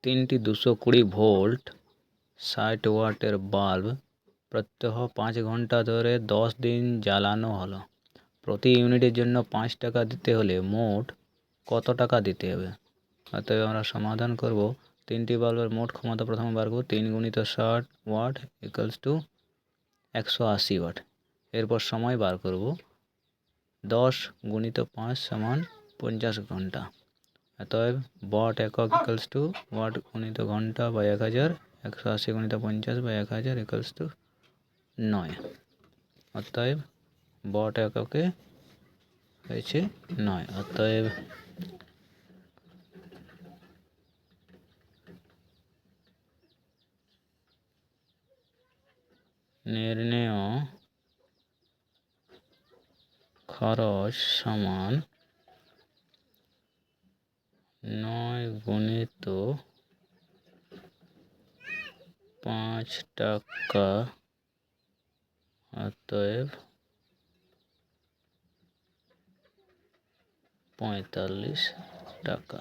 তিনটি 220 ভোল্ট 60 ওয়াটের বাল্ব প্রত্যহ 5 ঘন্টা ধরে 10 দিন জ্বালানো হলো। প্রতি ইউনিটের জন্য 5 টাকা দিতে হলে মোট কত টাকা দিতে হবে? অতএব আমরা সমাধান করব। তিনটি বাল্বের মোট ক্ষমতা প্রথমে বার করব। 3 × 60 ওয়াট ইকুয়ালস টু 180 ওয়াট। এরপর সময় বার করব। 10 × 5 সমান 50 ঘন্টা। অতএব ওয়াট একক ইকুয়ালস টু ওয়াট গুণিত ঘন্টা বাই 1000, 180 × 50 বাই 1000 ইকুয়ালস টু 9। অতএব ওয়াট এককে হয়েছে 9। অতএব নির্ণেয় খরচ সমান 9 × 5 টাকা। অতএব 45 টাকা।